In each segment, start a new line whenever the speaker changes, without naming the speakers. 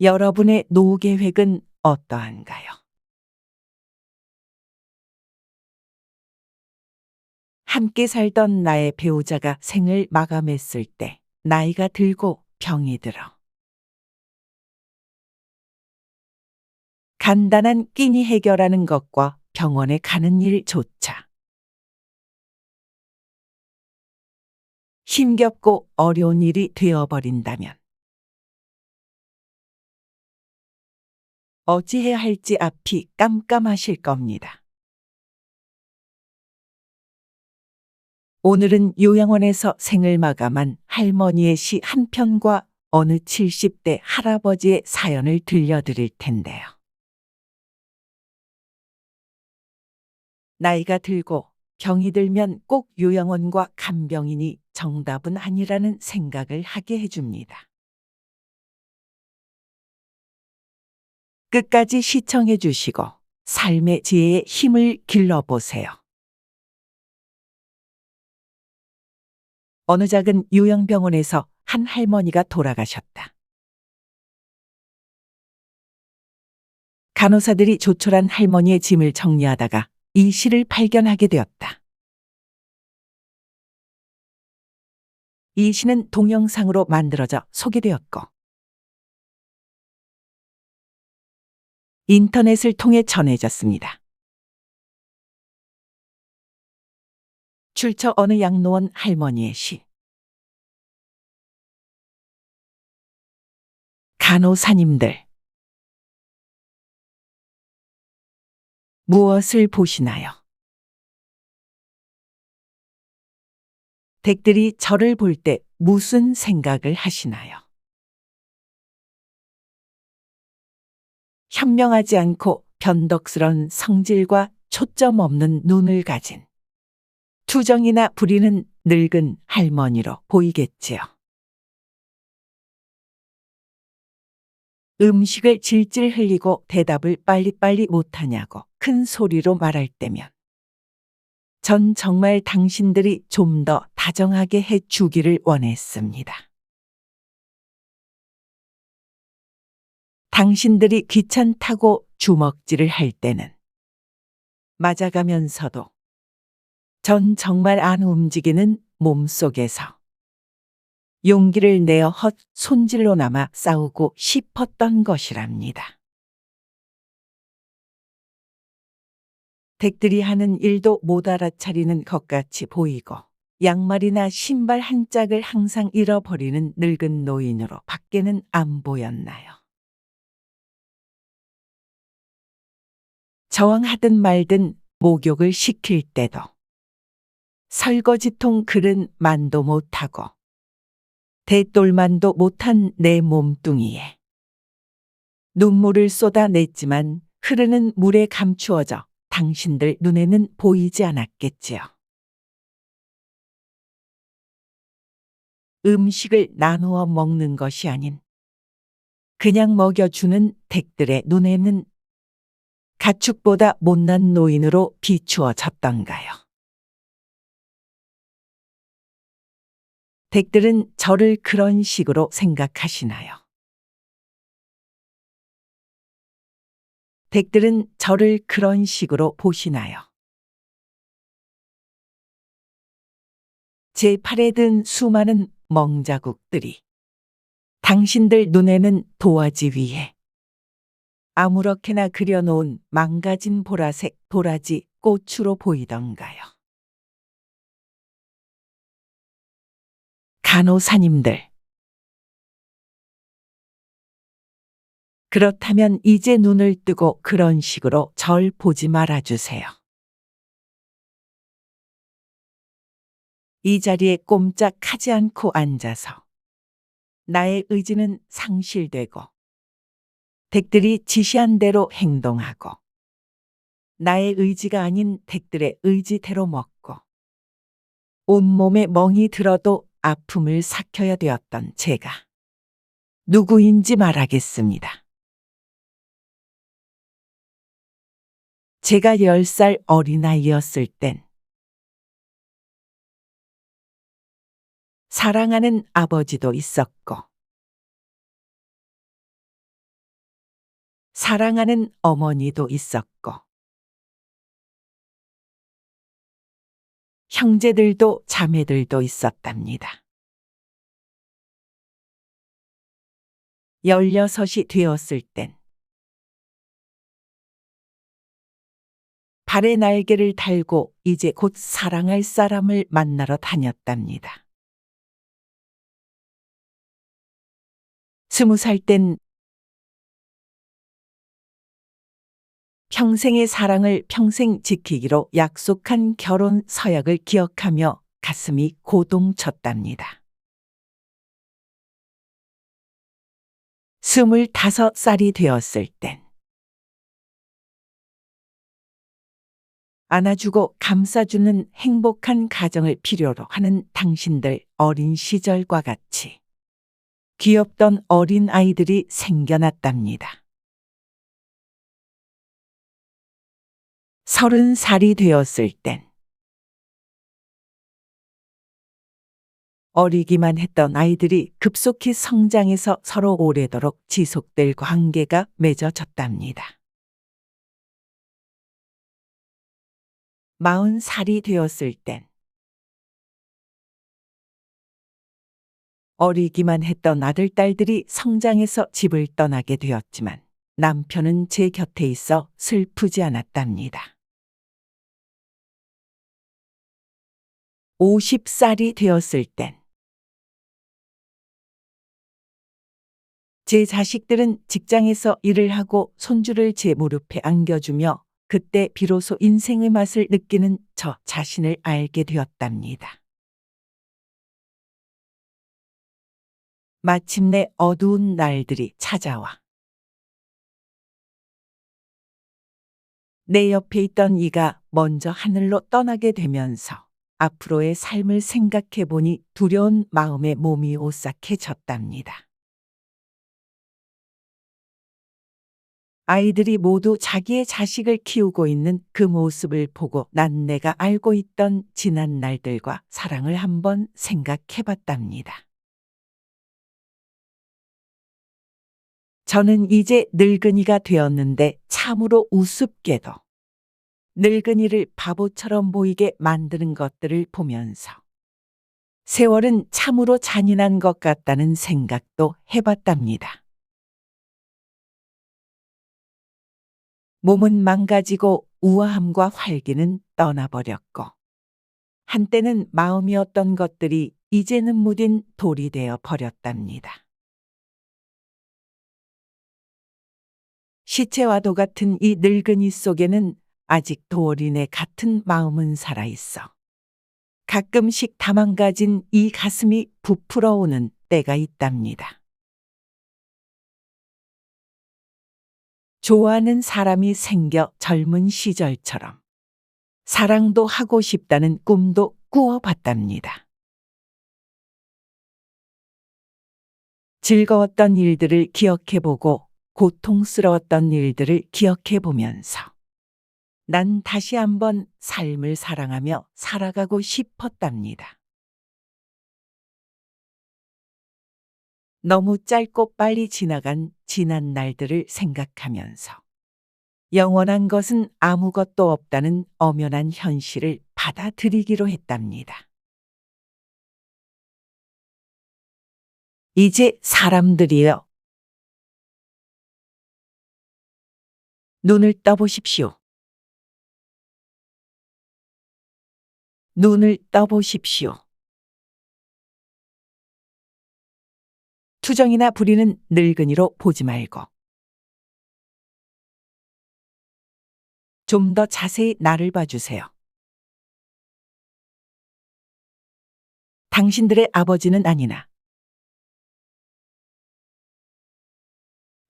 여러분의 노후 계획은 어떠한가요? 함께 살던 나의 배우자가 생을 마감했을 때 나이가 들고 병이 들어 간단한 끼니 해결하는 것과 병원에 가는 일조차 힘겹고 어려운 일이 되어버린다면 어찌해야 할지 앞이 깜깜하실 겁니다. 오늘은 요양원에서 생을 마감한 할머니의 시 한 편과 어느 70대 할아버지의 사연을 들려드릴 텐데요. 나이가 들고 병이 들면 꼭 요양원과 간병인이 정답은 아니라는 생각을 하게 해줍니다. 끝까지 시청해 주시고 삶의 지혜에 힘을 길러보세요. 어느 작은 요양병원에서 한 할머니가 돌아가셨다. 간호사들이 조촐한 할머니의 짐을 정리하다가 이 시를 발견하게 되었다. 이 시는 동영상으로 만들어져 소개되었고 인터넷을 통해 전해졌습니다. 출처 어느 양로원 할머니의 시. 간호사님들, 무엇을 보시나요? 댁들이 저를 볼 때 무슨 생각을 하시나요? 현명하지 않고 변덕스런 성질과 초점 없는 눈을 가진 투정이나 부리는 늙은 할머니로 보이겠지요. 음식을 질질 흘리고 대답을 빨리빨리 못하냐고 큰 소리로 말할 때면 전 정말 당신들이 좀 더 다정하게 해 주기를 원했습니다. 당신들이 귀찮다고 주먹질을 할 때는 맞아가면서도 전 정말 안 움직이는 몸속에서 용기를 내어 헛 손질로나마 싸우고 싶었던 것이랍니다. 댁들이 하는 일도 못 알아차리는 것 같이 보이고 양말이나 신발 한 짝을 항상 잃어버리는 늙은 노인으로 밖에는 안 보였나요? 저항하든 말든 목욕을 시킬 때도 설거지통 그릇 만도 못하고 대똘만도 못한 내 몸뚱이에 눈물을 쏟아냈지만 흐르는 물에 감추어져 당신들 눈에는 보이지 않았겠지요. 음식을 나누어 먹는 것이 아닌 그냥 먹여주는 댁들의 눈에는 가축보다 못난 노인으로 비추어졌던가요. 댁들은 저를 그런 식으로 생각하시나요? 댁들은 저를 그런 식으로 보시나요? 제 팔에 든 수많은 멍자국들이 당신들 눈에는 도화지 위에 아무렇게나 그려놓은 망가진 보라색 도라지 꽃으로 보이던가요? 간호사님들, 그렇다면 이제 눈을 뜨고 그런 식으로 절 보지 말아주세요. 이 자리에 꼼짝하지 않고 앉아서 나의 의지는 상실되고 댁들이 지시한 대로 행동하고 나의 의지가 아닌 댁들의 의지대로 먹고 온몸에 멍이 들어도 아픔을 삭혀야 되었던 제가 누구인지 말하겠습니다. 제가 10살 어린아이였을 땐 사랑하는 아버지도 있었고 사랑하는 어머니도 있었고, 형제들도 자매들도 있었답니다. 16이 되었을 땐 발에 날개를 달고 이제 곧 사랑할 사람을 만나러 다녔답니다. 20살 땐 평생의 사랑을 평생 지키기로 약속한 결혼 서약을 기억하며 가슴이 고동쳤답니다. 25살이 되었을 땐 안아주고 감싸주는 행복한 가정을 필요로 하는 당신들 어린 시절과 같이 귀엽던 어린 아이들이 생겨났답니다. 30살이 되었을 땐 어리기만 했던 아이들이 급속히 성장해서 서로 오래도록 지속될 관계가 맺어졌답니다. 40살이 되었을 땐 어리기만 했던 아들, 딸들이 성장해서 집을 떠나게 되었지만 남편은 제 곁에 있어 슬프지 않았답니다. 50살이 되었을 땐 제 자식들은 직장에서 일을 하고 손주를 제 무릎에 안겨주며 그때 비로소 인생의 맛을 느끼는 저 자신을 알게 되었답니다. 마침내 어두운 날들이 찾아와 내 옆에 있던 이가 먼저 하늘로 떠나게 되면서 앞으로의 삶을 생각해 보니 두려운 마음에 몸이 오싹해졌답니다. 아이들이 모두 자기의 자식을 키우고 있는 그 모습을 보고 난 내가 알고 있던 지난 날들과 사랑을 한번 생각해 봤답니다. 저는 이제 늙은이가 되었는데 참으로 우습게도 늙은이를 바보처럼 보이게 만드는 것들을 보면서 세월은 참으로 잔인한 것 같다는 생각도 해봤답니다. 몸은 망가지고 우아함과 활기는 떠나버렸고 한때는 마음이었던 것들이 이제는 무딘 돌이 되어 버렸답니다. 시체와도 같은 이 늙은이 속에는 아직도 어린애 같은 마음은 살아있어 가끔씩 다망가진 이 가슴이 부풀어 오는 때가 있답니다. 좋아하는 사람이 생겨 젊은 시절처럼 사랑도 하고 싶다는 꿈도 꾸어봤답니다. 즐거웠던 일들을 기억해보고 고통스러웠던 일들을 기억해보면서 난 다시 한번 삶을 사랑하며 살아가고 싶었답니다. 너무 짧고 빨리 지나간 지난 날들을 생각하면서 영원한 것은 아무것도 없다는 엄연한 현실을 받아들이기로 했답니다. 이제 사람들이여, 눈을 떠보십시오. 눈을 떠보십시오. 투정이나 부리는 늙은이로 보지 말고 좀 더 자세히 나를 봐주세요. 당신들의 아버지는 아니나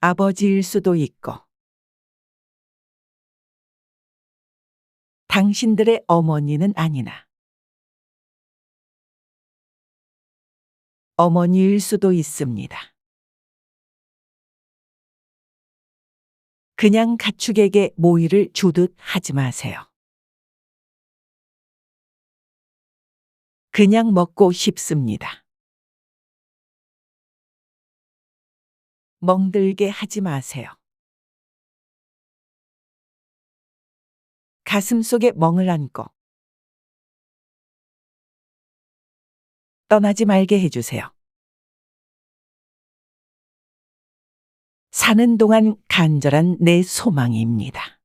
아버지일 수도 있고 당신들의 어머니는 아니나 어머니일 수도 있습니다. 그냥 가축에게 모이를 주듯 하지 마세요. 그냥 먹고 싶습니다. 멍들게 하지 마세요. 가슴 속에 멍을 안고 떠나지 말게 해주세요. 사는 동안 간절한 내 소망입니다.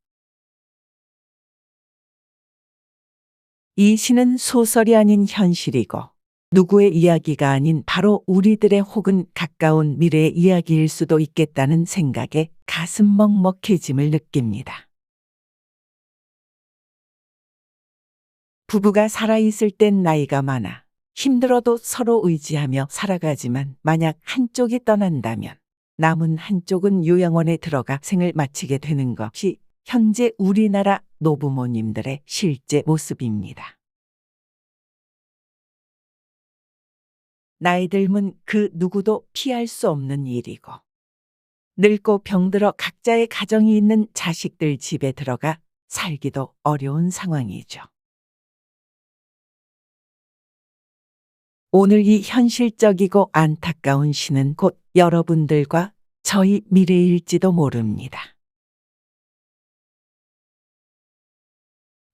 이 시는 소설이 아닌 현실이고 누구의 이야기가 아닌 바로 우리들의 혹은 가까운 미래의 이야기일 수도 있겠다는 생각에 가슴 먹먹해짐을 느낍니다. 부부가 살아있을 땐 나이가 많아 힘들어도 서로 의지하며 살아가지만 만약 한쪽이 떠난다면 남은 한쪽은 요양원에 들어가 생을 마치게 되는 것이 현재 우리나라 노부모님들의 실제 모습입니다. 나이 들면 그 누구도 피할 수 없는 일이고 늙고 병들어 각자의 가정이 있는 자식들 집에 들어가 살기도 어려운 상황이죠. 오늘 이 현실적이고 안타까운 시는 곧 여러분들과 저희 미래일지도 모릅니다.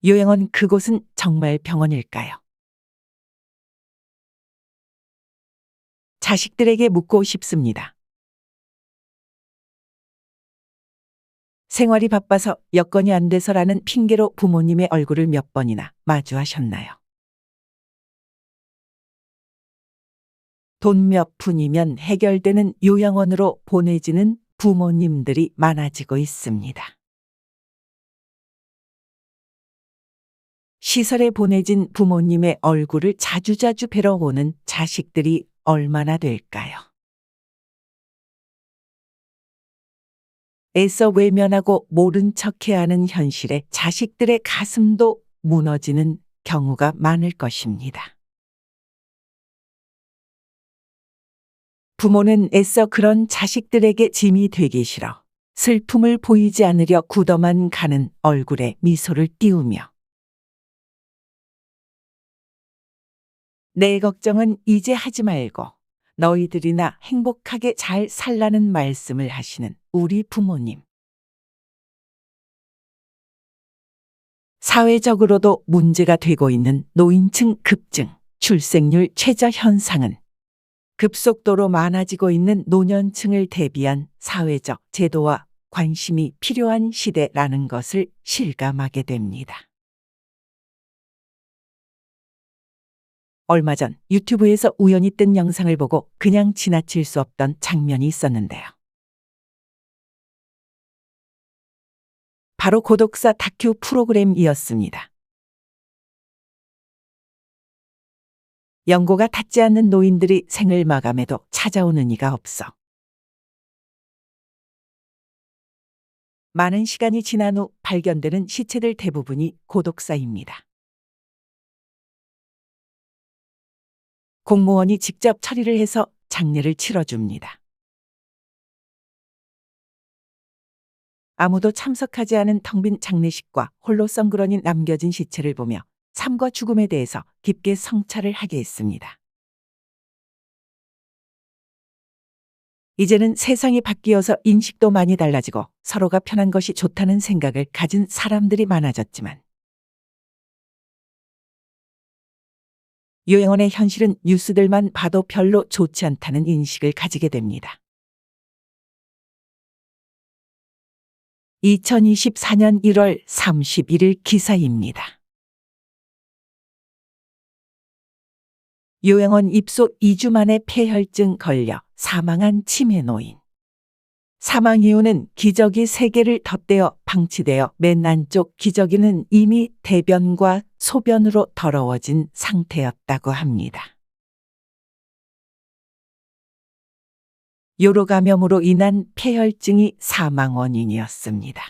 요양원 그곳은 정말 병원일까요? 자식들에게 묻고 싶습니다. 생활이 바빠서 여건이 안 돼서라는 핑계로 부모님의 얼굴을 몇 번이나 마주하셨나요? 돈 몇 푼이면 해결되는 요양원으로 보내지는 부모님들이 많아지고 있습니다. 시설에 보내진 부모님의 얼굴을 자주자주 뵈러 오는 자식들이 얼마나 될까요? 애써 외면하고 모른 척해야 하는 현실에 자식들의 가슴도 무너지는 경우가 많을 것입니다. 부모는 애써 그런 자식들에게 짐이 되기 싫어 슬픔을 보이지 않으려 굳어만 가는 얼굴에 미소를 띄우며 내 걱정은 이제 하지 말고 너희들이나 행복하게 잘 살라는 말씀을 하시는 우리 부모님. 사회적으로도 문제가 되고 있는 노인층 급증, 출생률 최저 현상은 급속도로 많아지고 있는 노년층을 대비한 사회적 제도와 관심이 필요한 시대라는 것을 실감하게 됩니다. 얼마 전 유튜브에서 우연히 뜬 영상을 보고 그냥 지나칠 수 없던 장면이 있었는데요. 바로 고독사 다큐 프로그램이었습니다. 연고가 닿지 않는 노인들이 생을 마감해도 찾아오는 이가 없어 많은 시간이 지난 후 발견되는 시체들 대부분이 고독사입니다. 공무원이 직접 처리를 해서 장례를 치러줍니다. 아무도 참석하지 않은 텅 빈 장례식과 홀로 썬그러니 남겨진 시체를 보며 삶과 죽음에 대해서 깊게 성찰을 하게 했습니다. 이제는 세상이 바뀌어서 인식도 많이 달라지고 서로가 편한 것이 좋다는 생각을 가진 사람들이 많아졌지만 요양원의 현실은 뉴스들만 봐도 별로 좋지 않다는 인식을 가지게 됩니다. 2024년 1월 31일 기사입니다. 요양원 입소 2주 만에 폐혈증 걸려 사망한 치매 노인. 사망 이유는 기저귀 3개를 덧대어 방치되어 맨 안쪽 기저귀는 이미 대변과 소변으로 더러워진 상태였다고 합니다. 요로 감염으로 인한 폐혈증이 사망 원인이었습니다.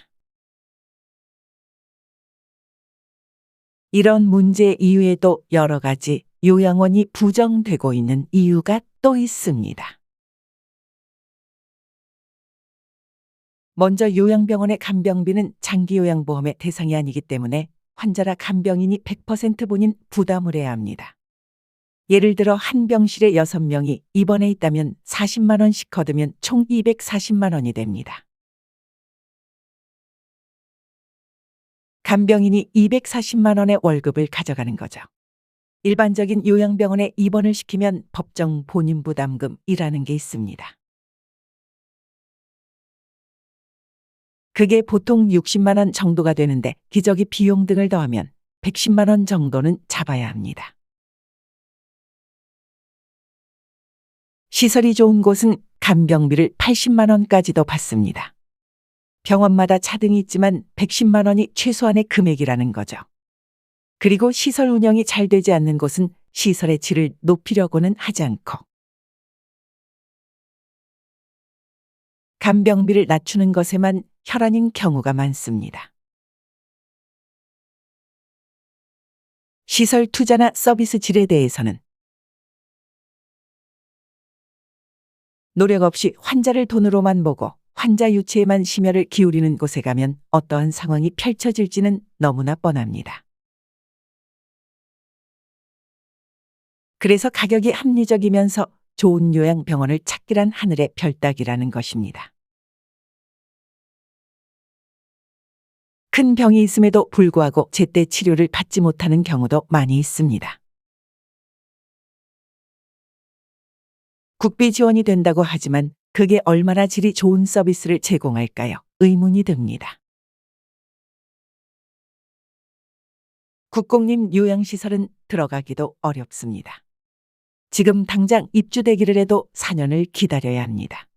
이런 문제 이외에도 여러 가지 요양원이 부정되고 있는 이유가 또 있습니다. 먼저 요양병원의 간병비는 장기요양보험의 대상이 아니기 때문에 환자라 간병인이 100% 본인 부담을 해야 합니다. 예를 들어 한 병실에 6명이 입원해 있다면 40만 원씩 거두면 총 240만 원이 됩니다. 간병인이 240만 원의 월급을 가져가는 거죠. 일반적인 요양병원에 입원을 시키면 법정 본인 부담금이라는 게 있습니다. 그게 보통 60만 원 정도가 되는데 기저귀 비용 등을 더하면 110만 원 정도는 잡아야 합니다. 시설이 좋은 곳은 간병비를 80만 원까지도 받습니다. 병원마다 차등이 있지만 110만 원이 최소한의 금액이라는 거죠. 그리고 시설 운영이 잘 되지 않는 곳은 시설의 질을 높이려고는 하지 않고 간병비를 낮추는 것에만 혈안인 경우가 많습니다. 시설 투자나 서비스 질에 대해서는 노력 없이 환자를 돈으로만 보고 환자 유치에만 심혈을 기울이는 곳에 가면 어떠한 상황이 펼쳐질지는 너무나 뻔합니다. 그래서 가격이 합리적이면서 좋은 요양병원을 찾기란 하늘의 별 따기라는 것입니다. 큰 병이 있음에도 불구하고 제때 치료를 받지 못하는 경우도 많이 있습니다. 국비 지원이 된다고 하지만 그게 얼마나 질이 좋은 서비스를 제공할까요? 의문이 듭니다. 국공립 요양시설은 들어가기도 어렵습니다. 지금 당장 입주되기를 해도 4년을 기다려야 합니다.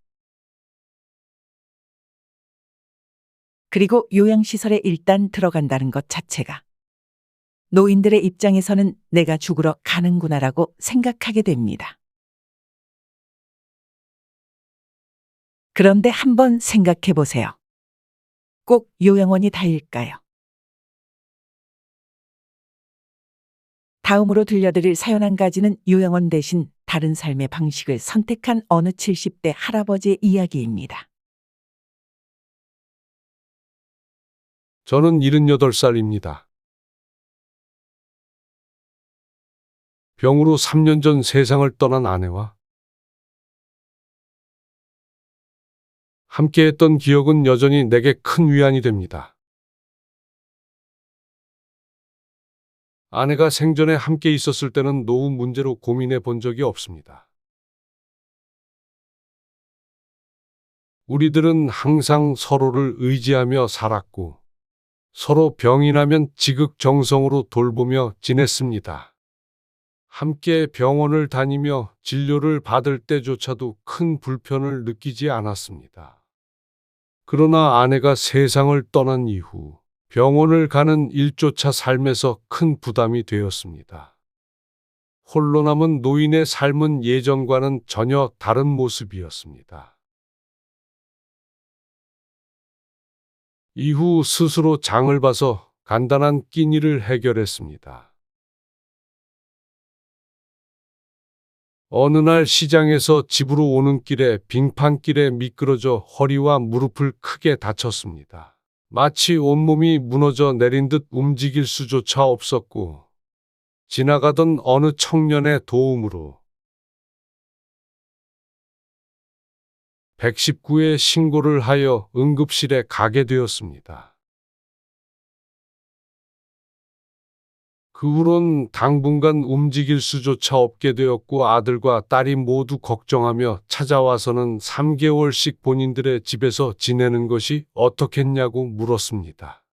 그리고 요양시설에 일단 들어간다는 것 자체가 노인들의 입장에서는 내가 죽으러 가는구나라고 생각하게 됩니다. 그런데 한번 생각해 보세요. 꼭 요양원이 다일까요? 다음으로 들려드릴 사연 한 가지는 요양원 대신 다른 삶의 방식을 선택한 어느 70대 할아버지의 이야기입니다.
저는 78살입니다. 병으로 3년 전 세상을 떠난 아내와 함께했던 기억은 여전히 내게 큰 위안이 됩니다. 아내가 생전에 함께 있었을 때는 노후 문제로 고민해 본 적이 없습니다. 우리들은 항상 서로를 의지하며 살았고 서로 병이 나면 지극정성으로 돌보며 지냈습니다. 함께 병원을 다니며 진료를 받을 때조차도 큰 불편을 느끼지 않았습니다. 그러나 아내가 세상을 떠난 이후 병원을 가는 일조차 삶에서 큰 부담이 되었습니다. 홀로 남은 노인의 삶은 예전과는 전혀 다른 모습이었습니다. 이후 스스로 장을 봐서 간단한 끼니를 해결했습니다. 어느 날 시장에서 집으로 오는 길에 빙판길에 미끄러져 허리와 무릎을 크게 다쳤습니다. 마치 온몸이 무너져 내린 듯 움직일 수조차 없었고 지나가던 어느 청년의 도움으로 119에 신고를 하여 응급실에 가게 되었습니다. 그 후론 당분간 움직일 수조차 없게 되었고 아들과 딸이 모두 걱정하며 찾아와서는 3개월씩 본인들의 집에서 지내는 것이 어떻겠냐고 물었습니다.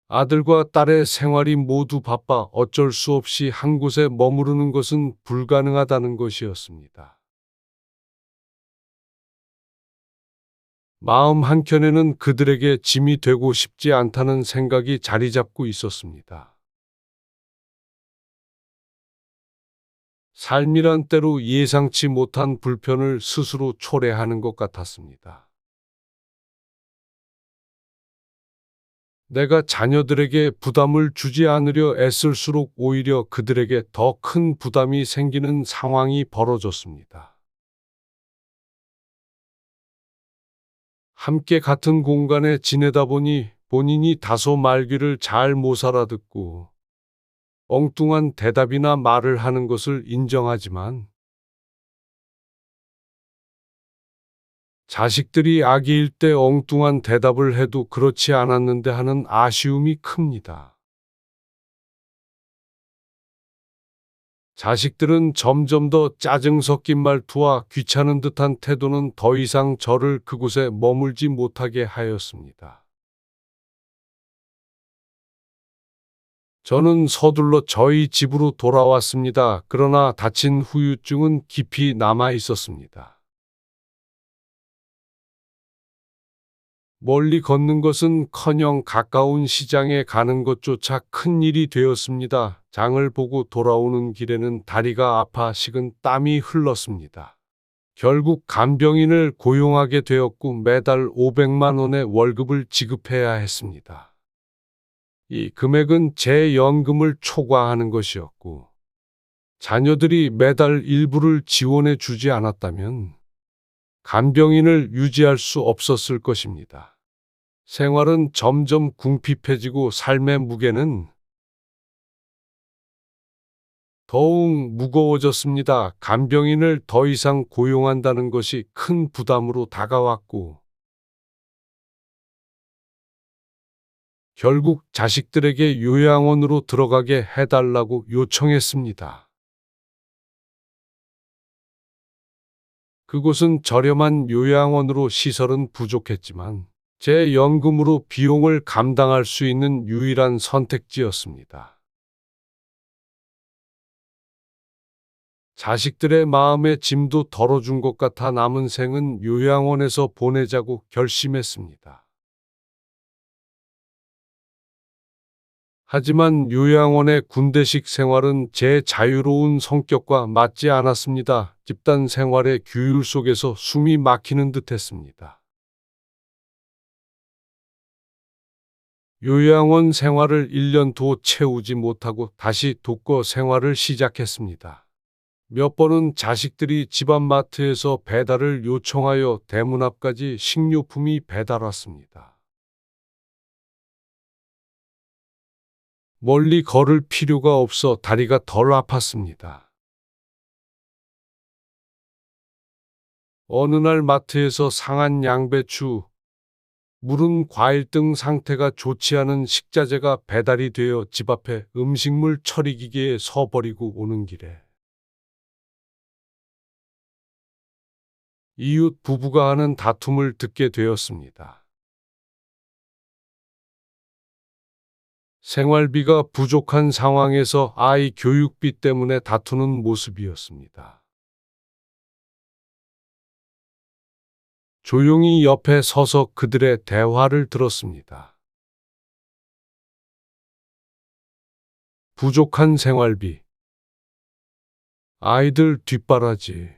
아들과 딸의 생활이 모두 바빠 어쩔 수 없이 한 곳에 머무르는 것은 불가능하다는 것이었습니다. 마음 한켠에는 그들에게 짐이 되고 싶지 않다는 생각이 자리 잡고 있었습니다. 삶이란 때로 예상치 못한 불편을 스스로 초래하는 것 같았습니다. 내가 자녀들에게 부담을 주지 않으려 애쓸수록 오히려 그들에게 더 큰 부담이 생기는 상황이 벌어졌습니다. 함께 같은 공간에 지내다 보니 본인이 다소 말귀를 잘 못 알아듣고 엉뚱한 대답이나 말을 하는 것을 인정하지만 자식들이 아기일 때 엉뚱한 대답을 해도 그렇지 않았는데 하는 아쉬움이 큽니다. 자식들은 점점 더 짜증 섞인 말투와 귀찮은 듯한 태도는 더 이상 저를 그곳에 머물지 못하게 하였습니다. 저는 서둘러 저희 집으로 돌아왔습니다. 그러나 다친 후유증은 깊이 남아 있었습니다. 멀리 걷는 것은커녕 가까운 시장에 가는 것조차 큰 일이 되었습니다. 장을 보고 돌아오는 길에는 다리가 아파 식은 땀이 흘렀습니다. 결국 간병인을 고용하게 되었고 매달 500만 원의 월급을 지급해야 했습니다. 이 금액은 제 연금을 초과하는 것이었고 자녀들이 매달 일부를 지원해 주지 않았다면 간병인을 유지할 수 없었을 것입니다. 생활은 점점 궁핍해지고 삶의 무게는 더욱 무거워졌습니다. 간병인을 더 이상 고용한다는 것이 큰 부담으로 다가왔고, 결국 자식들에게 요양원으로 들어가게 해달라고 요청했습니다. 그곳은 저렴한 요양원으로 시설은 부족했지만, 제 연금으로 비용을 감당할 수 있는 유일한 선택지였습니다. 자식들의 마음의 짐도 덜어준 것 같아 남은 생은 요양원에서 보내자고 결심했습니다. 하지만 요양원의 군대식 생활은 제 자유로운 성격과 맞지 않았습니다. 집단 생활의 규율 속에서 숨이 막히는 듯 했습니다. 요양원 생활을 1년도 채우지 못하고 다시 독거 생활을 시작했습니다. 몇 번은 자식들이 집앞 마트에서 배달을 요청하여 대문 앞까지 식료품이 배달 왔습니다. 멀리 걸을 필요가 없어 다리가 덜 아팠습니다. 어느 날 마트에서 상한 양배추, 무른 과일 등 상태가 좋지 않은 식자재가 배달이 되어 집 앞에 음식물 처리기계에 서버리고 오는 길에 이웃 부부가 하는 다툼을 듣게 되었습니다. 생활비가 부족한 상황에서 아이 교육비 때문에 다투는 모습이었습니다. 조용히 옆에 서서 그들의 대화를 들었습니다. 부족한 생활비, 아이들 뒷바라지.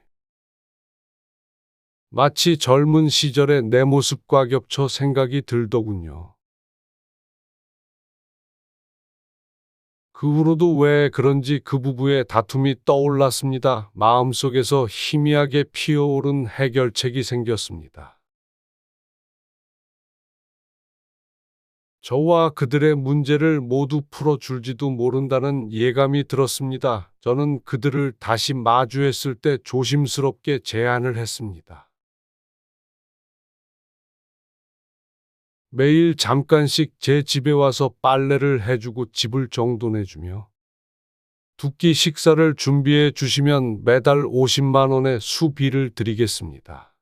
마치 젊은 시절의 내 모습과 겹쳐 생각이 들더군요. 그 후로도 왜 그런지 그 부부의 다툼이 떠올랐습니다. 마음속에서 희미하게 피어오른 해결책이 생겼습니다. 저와 그들의 문제를 모두 풀어줄지도 모른다는 예감이 들었습니다. 저는 그들을 다시 마주했을 때 조심스럽게 제안을 했습니다. 매일 잠깐씩 제 집에 와서 빨래를 해주고 집을 정돈해주며 두 끼 식사를 준비해 주시면 매달 50만 원의 수비를 드리겠습니다.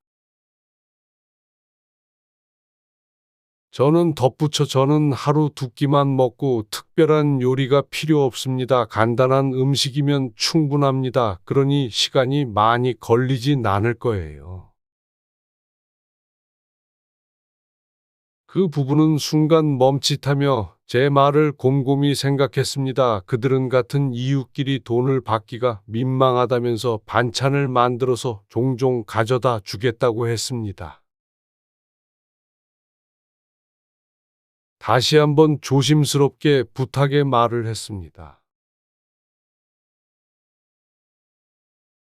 저는 하루 두 끼만 먹고 특별한 요리가 필요 없습니다. 간단한 음식이면 충분합니다. 그러니 시간이 많이 걸리진 않을 거예요. 그 부부는 순간 멈칫하며 제 말을 곰곰이 생각했습니다. 그들은 같은 이웃끼리 돈을 받기가 민망하다면서 반찬을 만들어서 종종 가져다 주겠다고 했습니다. 다시 한번 조심스럽게 부탁의 말을 했습니다.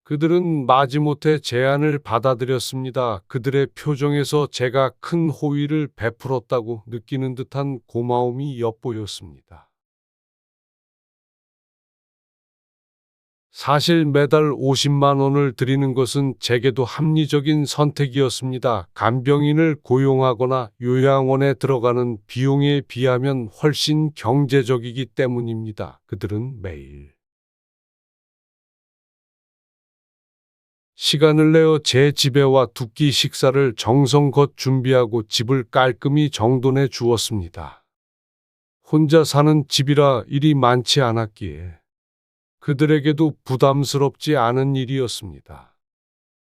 그들은 마지못해 제안을 받아들였습니다. 그들의 표정에서 제가 큰 호의를 베풀었다고 느끼는 듯한 고마움이 엿보였습니다. 사실 매달 50만 원을 드리는 것은 제게도 합리적인 선택이었습니다. 간병인을 고용하거나 요양원에 들어가는 비용에 비하면 훨씬 경제적이기 때문입니다. 그들은 매일 시간을 내어 제 집에 와 두 끼 식사를 정성껏 준비하고 집을 깔끔히 정돈해 주었습니다. 혼자 사는 집이라 일이 많지 않았기에 그들에게도 부담스럽지 않은 일이었습니다.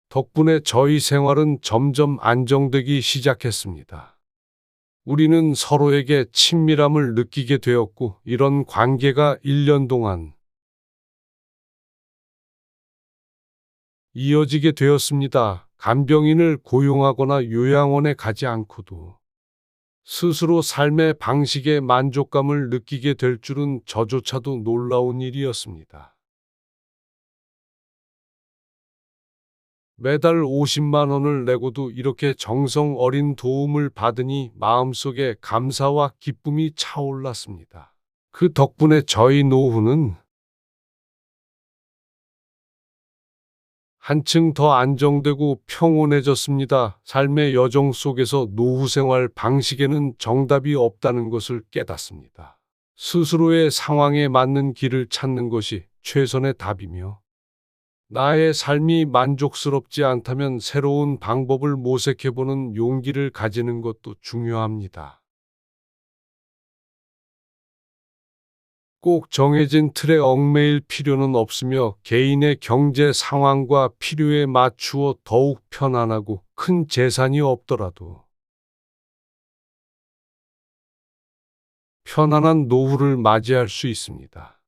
덕분에 저희 생활은 점점 안정되기 시작했습니다. 우리는 서로에게 친밀함을 느끼게 되었고, 이런 관계가 1년 동안 이어지게 되었습니다. 간병인을 고용하거나 요양원에 가지 않고도 스스로 삶의 방식에 만족감을 느끼게 될 줄은 저조차도 놀라운 일이었습니다. 매달 50만 원을 내고도 이렇게 정성 어린 도움을 받으니 마음속에 감사와 기쁨이 차올랐습니다. 그 덕분에 저희 노후는 한층 더 안정되고 평온해졌습니다. 삶의 여정 속에서 노후 생활 방식에는 정답이 없다는 것을 깨닫습니다. 스스로의 상황에 맞는 길을 찾는 것이 최선의 답이며, 나의 삶이 만족스럽지 않다면 새로운 방법을 모색해보는 용기를 가지는 것도 중요합니다. 꼭 정해진 틀에 얽매일 필요는 없으며, 개인의 경제 상황과 필요에 맞추어 더욱 편안하고 큰 재산이 없더라도 편안한 노후를 맞이할 수 있습니다.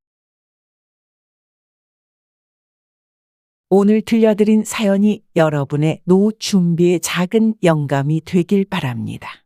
오늘 들려드린 사연이 여러분의 노후 준비에 작은 영감이 되길 바랍니다.